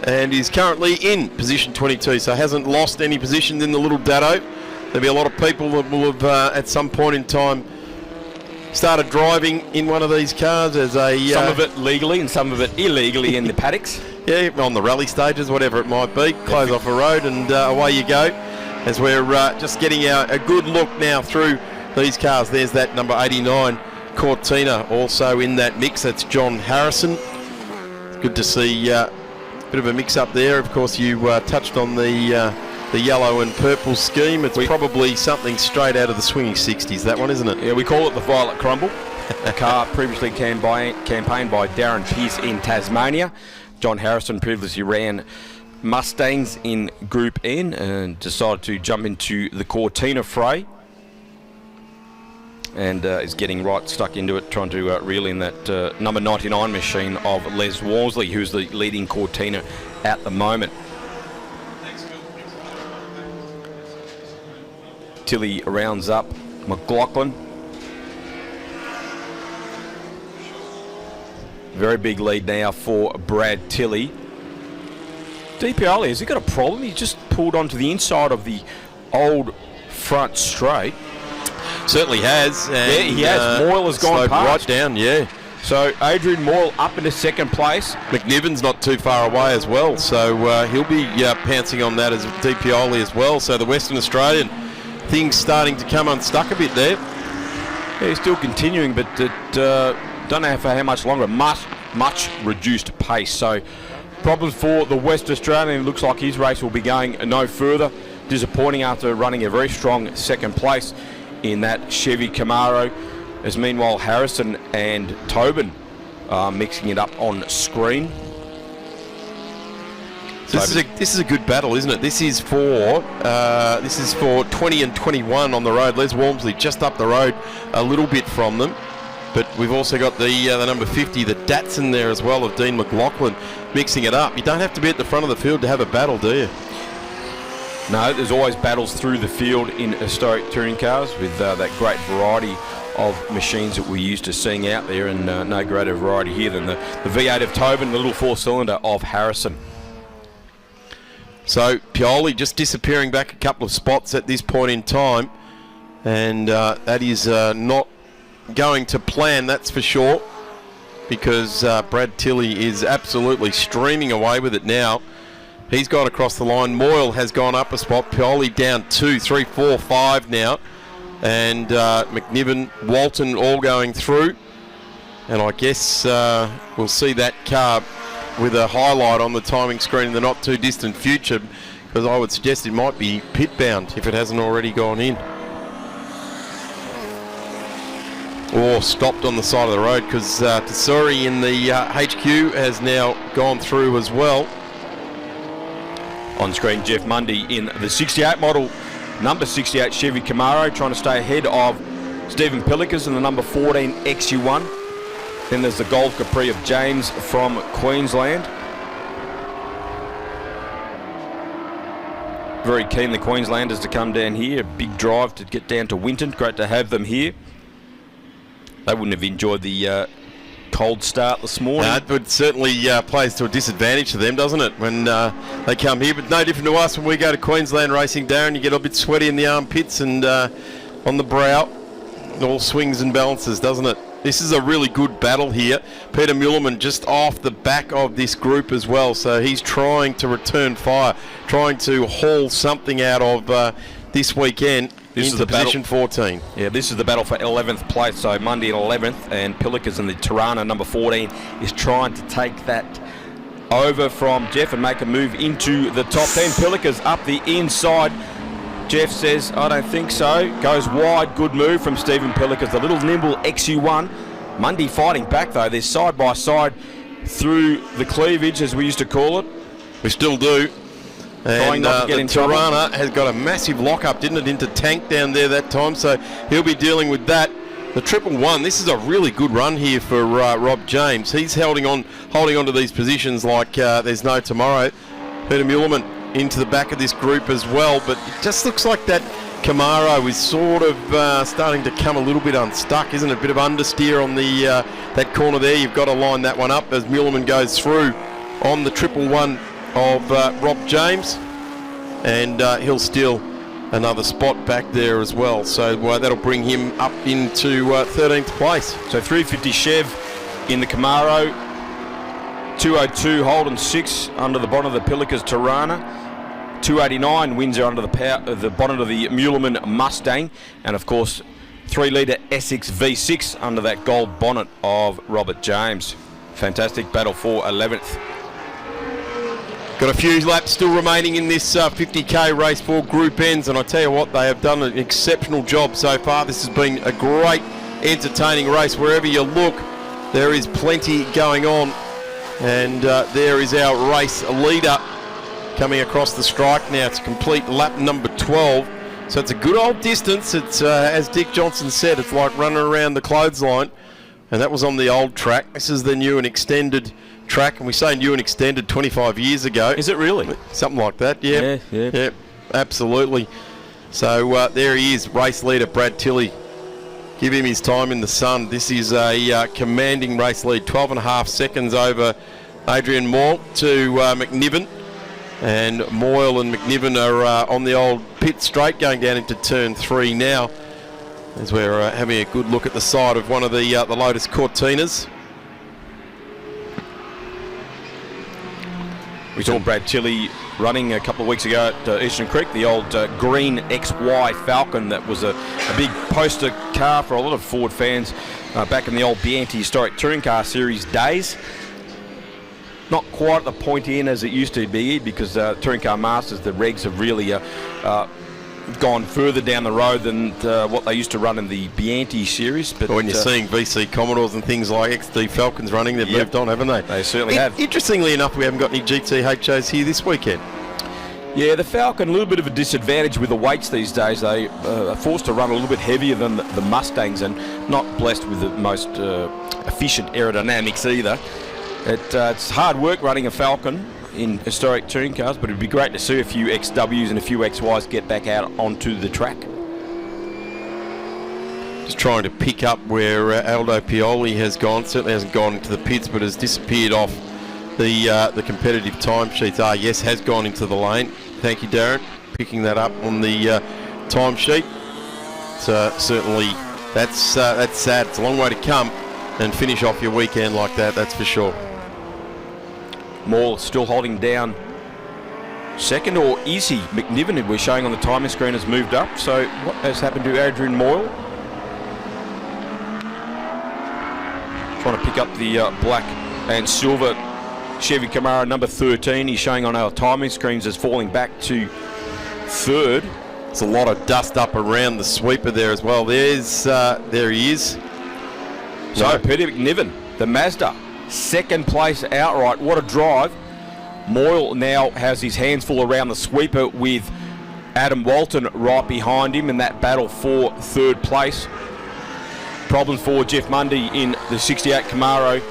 and is currently in position 22, so hasn't lost any positions in the little Datto. There'll be a lot of people that will have at some point in time started driving in one of these cars as a... some of it legally and some of it illegally in the paddocks. Yeah, on the rally stages, whatever it might be. Close off a road and away you go. As we're just getting a good look now through these cars. There's that number 89 Cortina also in that mix. That's John Harrison. Good to see a bit of a mix up there. Of course, you touched on the yellow and purple scheme. It's probably something straight out of the swinging 60s, that one, isn't it? Yeah, we call it the Violet Crumble. A car previously campaigned by Darren Pearce in Tasmania. John Harrison previously ran Mustangs in Group N and decided to jump into the Cortina fray, and is getting right stuck into it, trying to reel in that number 99 machine of Les Walmsley, who's the leading Cortina at the moment. Tilly rounds up McLaughlin. Very big lead now for Brad Tilly. Di Pioli, has he got a problem? He just pulled onto the inside of the old front straight. Certainly has. And, yeah, he has. Moyle has gone past. Right down, yeah. So Adrian Moyle up into second place. McNiven's not too far away as well, so he'll be pouncing on that as Di Pioli as well. So the Western Australian things starting to come unstuck a bit there. Yeah, he's still continuing, but don't know for how much longer. Much reduced pace. So problems for the West Australian. It looks like his race will be going no further. Disappointing after running a very strong second place in that Chevy Camaro. As meanwhile Harrison and Tobin are mixing it up on screen. So this is a good battle, isn't it? This is for 20 and 21 on the road. Les Walmsley just up the road a little bit from them. But we've also got the number 50, the Datsun there as well, of Dean McLaughlin, mixing it up. You don't have to be at the front of the field to have a battle, do you? No, there's always battles through the field in historic touring cars with that great variety of machines that we're used to seeing out there, and no greater variety here than the V8 of Tobin, the little four-cylinder of Harrison. So Pioli just disappearing back a couple of spots at this point in time, and that is not going to plan, that's for sure, because Brad Tilley is absolutely streaming away with it now. He's gone across the line. Moyle has gone up a spot. Pioli down 2, 3, 4, 5 now, and McNiven, Walton all going through, and I guess we'll see that car with a highlight on the timing screen in the not too distant future, because I would suggest it might be pit bound if it hasn't already gone in. Or stopped on the side of the road, because Tesori in the HQ has now gone through as well. On screen, Jeff Mundy in the 68 model, number 68 Chevy Camaro, trying to stay ahead of Stephen Pillikers in the number 14 XU1. Then there's the Golf Capri of James from Queensland. Very keen, the Queenslanders, to come down here. A big drive to get down to Winton. Great to have them here. They wouldn't have enjoyed the cold start this morning. It would certainly plays to a disadvantage to them, doesn't it, when they come here? But no different to us when we go to Queensland racing, Darren. You get a bit sweaty in the armpits and on the brow. It all swings and balances, doesn't it? This is a really good battle here. Peter Mullerman just off the back of this group as well, so he's trying to return fire, trying to haul something out of this weekend. This into is the position battle. 14. Yeah, this is the battle for 11th place. So Monday in 11th, and Pillikers in the Tirana, number 14, is trying to take that over from Jeff and make a move into the top 10. Pillikers up the inside. Jeff says, I don't think so. Goes wide. Good move from Stephen Pillikers. The little nimble XU1. Mundy fighting back, though. They're side by side through the cleavage, as we used to call it. We still do. And the Tirana has got a massive lock-up, didn't it, into Tank down there that time, so he'll be dealing with that. The 111, this is a really good run here for Rob James. He's holding on to these positions like there's no tomorrow. Peter Mullerman into the back of this group as well, but it just looks like that Camaro is sort of starting to come a little bit unstuck, isn't it? A bit of understeer on the that corner there. You've got to line that one up as Mullerman goes through on the 111 of Rob James, and he'll steal another spot back there as well, so that'll bring him up into 13th place. So 350 Chev in the Camaro, 202 Holden 6 under the bonnet of the Pillikers Tirana, 289 Windsor under the bonnet of the Mullerman Mustang, and of course 3-litre Essex V6 under that gold bonnet of Robert James. Fantastic battle for 11th. Got a few laps still remaining in this 50k race for Group N's, and I tell you what, they have done an exceptional job so far. This has been a great, entertaining race. Wherever you look, there is plenty going on, and there is our race leader coming across the strike now. It's complete lap number 12, so it's a good old distance. It's as Dick Johnson said, it's like running around the clothesline, and that was on the old track. This is the new and extended track, and we say new and extended 25 years ago. Is it really? Something like that, yeah. Yeah, absolutely. So there he is, race leader Brad Tilley. Give him his time in the sun. This is a commanding race lead, 12.5 seconds over Adrian Moyle to McNiven, and Moyle and McNiven are on the old pit straight going down into turn 3 now, as we're having a good look at the side of one of the Lotus Cortinas. We saw Brad Tilley running a couple of weeks ago at Eastern Creek, the old green XY Falcon that was a big poster car for a lot of Ford fans back in the old Bianchi Historic Touring Car Series days. Not quite at the point in as it used to be, because Touring Car Masters, the regs have really gone further down the road than what they used to run in the Bianchi series. But when you're seeing VC Commodores and things like XD Falcons running, they've moved on, haven't they? They certainly have. Interestingly enough, we haven't got any GTHOs here this weekend. Yeah, the Falcon, a little bit of a disadvantage with the weights these days. They are forced to run a little bit heavier than the Mustangs, and not blessed with the most efficient aerodynamics either. It's hard work running a Falcon in historic touring cars, but it'd be great to see a few XWs and a few XYs get back out onto the track. Just trying to pick up where Aldo Pioli has gone. Certainly hasn't gone into the pits, but has disappeared off the competitive timesheets. Yes, has gone into the lane. Thank you, Darren, picking that up on the timesheet. So certainly that's sad. It's a long way to come and finish off your weekend like that, that's for sure. Moore still holding down second, or is he? McNiven, we're showing on the timing screen, has moved up. So what has happened to Adrian Moyle? Trying to pick up the black and silver Chevy Camaro number 13. He's showing on our timing screens as falling back to third. There's a lot of dust up around the sweeper there as well. There he is. So Peter McNiven, the Mazda, second place outright. What a drive. Moyle now has his hands full around the sweeper with Adam Walton right behind him in that battle for third place. Problems for Jeff Mundy in the 68 Camaro.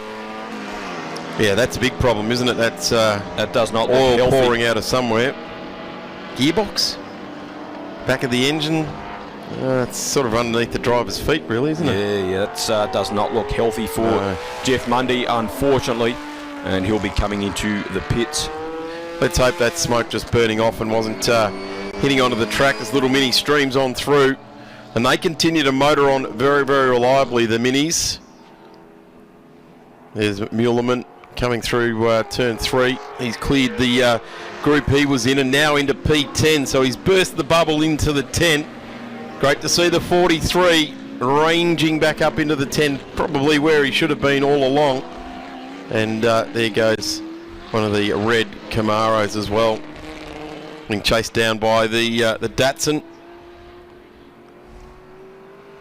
Yeah, that's a big problem, isn't it? That does not look oil healthy. pouring out of somewhere. Gearbox? Back of the engine? It's sort of underneath the driver's feet, really, isn't it? Yeah, that does not look healthy for Jeff Mundy, unfortunately, and he'll be coming into the pits. Let's hope that smoke just burning off and wasn't hitting onto the track as little mini streams on through. And they continue to motor on very, very reliably, the minis. There's Muellerman coming through turn 3. He's cleared the group he was in and now into P10, so he's burst the bubble into the 10. Great to see the 43 ranging back up into the 10, probably where he should have been all along. And there goes one of the red Camaros as well, being chased down by the Datsun.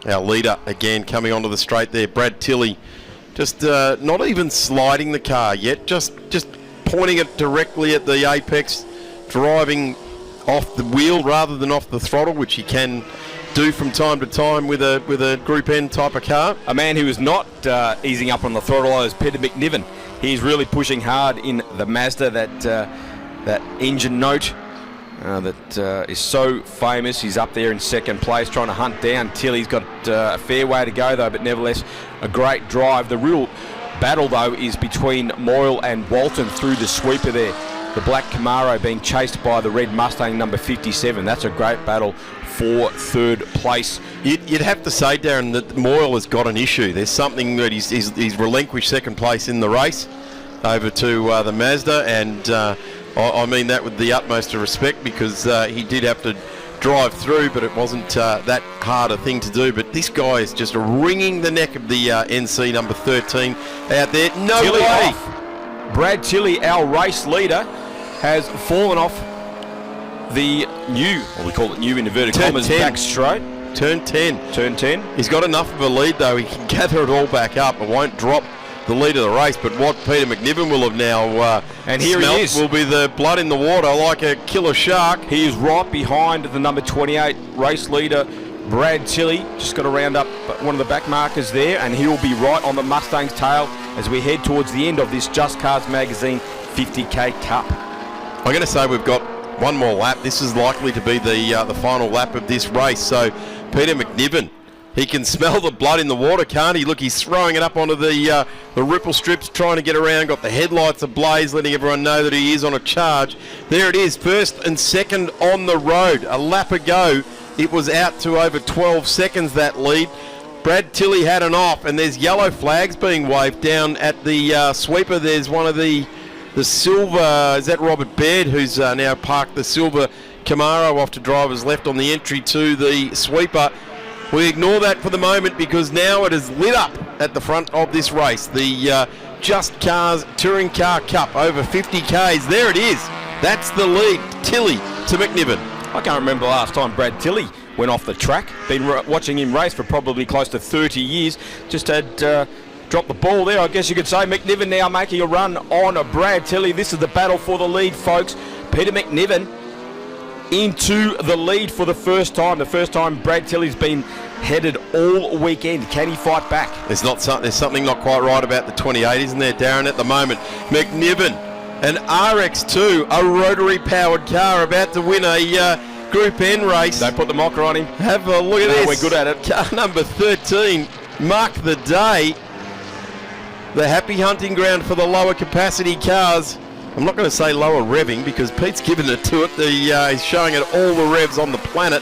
Our leader again coming onto the straight there, Brad Tilley, just not even sliding the car yet, just pointing it directly at the apex, driving off the wheel rather than off the throttle, which he can do from time to time with a Group N type of car. A man who is not easing up on the throttle is Peter McNiven. He's really pushing hard in the Mazda, that engine note that is so famous. He's up there in second place trying to hunt down Till. He's got a fair way to go though, but nevertheless a great drive. The real battle though is between Moyle and Walton through the sweeper there. The black Camaro being chased by the red Mustang number 57. That's a great battle for third place. You'd have to say, Darren, that Moyle has got an issue. There's something that he's relinquished second place in the race over to the Mazda, and I mean that with the utmost of respect, because he did have to drive through, but it wasn't that hard a thing to do. But this guy is just wringing the neck of the NC number 13 out there. No Tilley way! Off. Brad Tilley, our race leader, has fallen off the new, or we call it new in inverted commas, back straight. Turn 10. Turn 10. He's got enough of a lead though, he can gather it all back up. It won't drop the lead of the race, but what Peter McNiven will have now and here he is, will be the blood in the water like a killer shark. He is right behind the number 28 race leader, Brad Tilley. Just got to round up one of the back markers there, and he will be right on the Mustang's tail as we head towards the end of this Just Cars Magazine 50k Cup. I'm going to say we've got one more lap. This is likely to be the final lap of this race. So Peter McNiven, he can smell the blood in the water, can't he? Look, he's throwing it up onto the ripple strips, trying to get around, got the headlights ablaze, letting everyone know that he is on a charge. There it is, first and second on the road. A lap ago, it was out to over 12 seconds, that lead. Brad Tilley had an off, and there's yellow flags being waved down at the sweeper. There's one of the the silver, is that Robert Baird, who's now parked the silver Camaro off to driver's left on the entry to the sweeper. We ignore that for the moment because now it is lit up at the front of this race. The Just Cars Touring Car Cup over 50 Ks. There it is. That's the lead. Tilley to McNiven. I can't remember the last time Brad Tilley went off the track. Been watching him race for probably close to 30 years. Just had dropped the ball there, I guess you could say. McNiven now making a run on Brad Tilley. This is the battle for the lead, folks. Peter McNiven into the lead for the first time. The first time Brad Tilley's been headed all weekend. Can he fight back? There's something not quite right about the 28, isn't there, Darren, at the moment? McNiven, an RX2, a rotary-powered car, about to win a Group N race. Don't put the mocker on him. Have a look at this. We're good at it. Car number 13, mark the day. The happy hunting ground for the lower capacity cars. I'm not going to say lower revving because Pete's given it to it. He's showing it all the revs on the planet.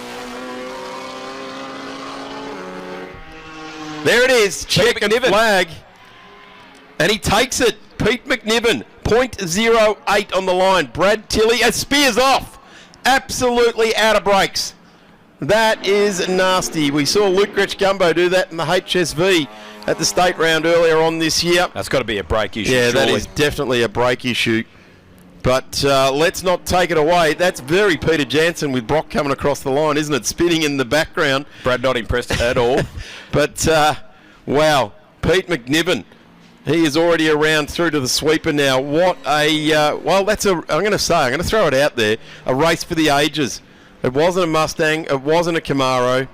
There it is. Checkered flag. And he takes it. Pete McNiven, 0.08 on the line. Brad Tilley, spears off. Absolutely out of brakes. That is nasty. We saw Luke Gretsch-Gumbo do that in the HSV at the state round earlier on this year. That's got to be a brake issue. Yeah, surely. That is definitely a brake issue. But let's not take it away. That's very Peter Jansen with Brock coming across the line, isn't it? Spinning in the background. Brad not impressed at all. But, wow, Pete McNiven. He is already around through to the sweeper now. What a, I'm going to throw it out there, a race for the ages. It wasn't a Mustang, it wasn't a Camaro,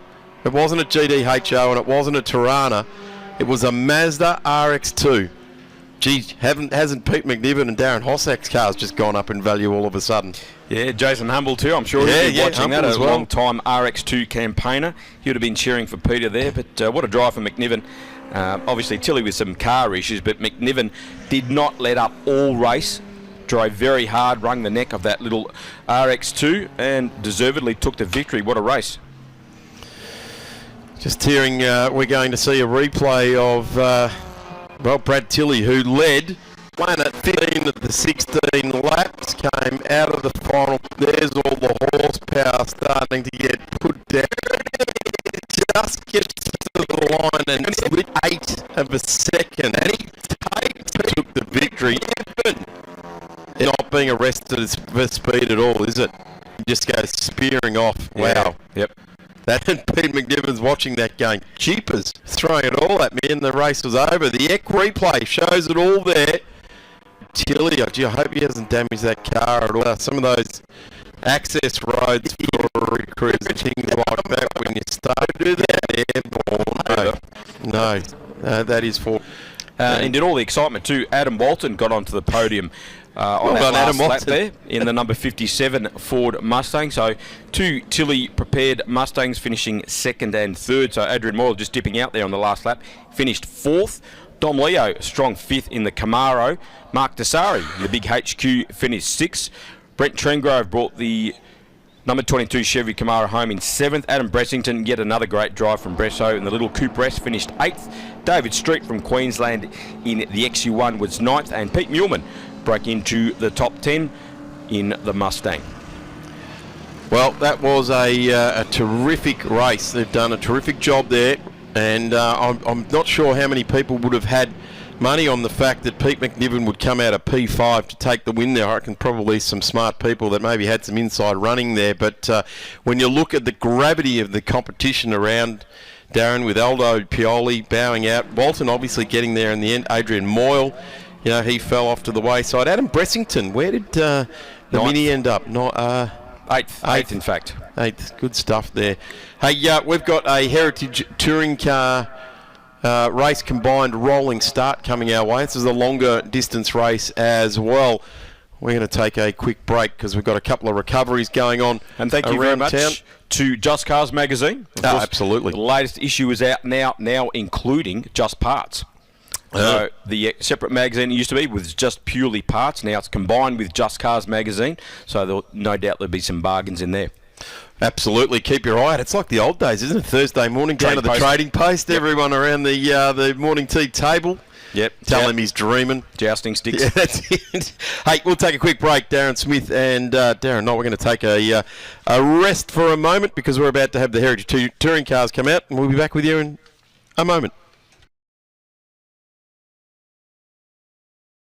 it wasn't a GDHO, and it wasn't a Tirana. It was a Mazda RX-2. Gee, hasn't Pete McNiven and Darren Hossack's cars just gone up in value all of a sudden? Yeah, Jason Humble too. I'm sure he'd be watching Humble that. as A well. long-time RX2 campaigner. He would have been cheering for Peter there, but what a drive for McNiven. Obviously, Tilley with some car issues, but McNiven did not let up all race. Drove very hard, wrung the neck of that little RX2, and deservedly took the victory. What a race. Just hearing we're going to see a replay of, Brad Tilley, who led Planet 15 of the 16 laps, came out of the final. There's all the horsepower starting to get put down. Just gets to the line and split 1/8 of a second. And he took the victory. Not being arrested for speed at all, is it? He just goes spearing off. Yeah. Wow. Yep. That Pete McNiven's watching that going, jeepers, throwing it all at me, and the race was over. The EC replay shows it all there. Tilley, gee, I hope he hasn't damaged that car at all. Some of those access roads for recruits and things like that, when you start to do that, no, that is for... And in all the excitement too, Adam Walton got onto the podium on that last lap there in the number 57 Ford Mustang. So two Tilley prepared Mustangs finishing second and third. So Adrian Moyle just dipping out there on the last lap, finished fourth. Dom Leo, strong fifth in the Camaro. Mark Desari, the big HQ, finished sixth. Brent Trengrove brought the number 22 Chevy Camaro home in seventh. Adam Bressington, yet another great drive from Bresso in the little Coupe S, finished eighth. David Street from Queensland in the XU1 was ninth. And Pete Muhlman broke into the top 10 in the Mustang. Well, that was a terrific race. They've done a terrific job there. And I'm not sure how many people would have had money on the fact that Pete McNiven would come out of P5 to take the win there. I reckon probably some smart people that maybe had some inside running there. But when you look at the gravity of the competition around Darren, with Aldo Pioli bowing out, Walton obviously getting there in the end, Adrian Moyle, he fell off to the wayside. Adam Bressington, where did the Mini end up? Eighth, in fact. Eighth, good stuff there. Hey, we've got a Heritage Touring Car race combined rolling start coming our way. This is a longer distance race as well. We're going to take a quick break because we've got a couple of recoveries going on. And thank you very much to Just Cars magazine. Absolutely. The latest issue is out now including Just Parts. The separate magazine it used to be was just purely parts. Now it's combined with Just Cars magazine, so no doubt there'll be some bargains in there. Absolutely, keep your eye out. It's like the old days, isn't it? Thursday morning, down to the trading post. Yep. Everyone around the morning tea table. Yep. Tell him he's dreaming. Jousting sticks. Yeah, that's it. Hey, we'll take a quick break. Darren Smith and Darren Knott, we're going to take a rest for a moment because we're about to have the Heritage Touring Cars come out, and we'll be back with you in a moment.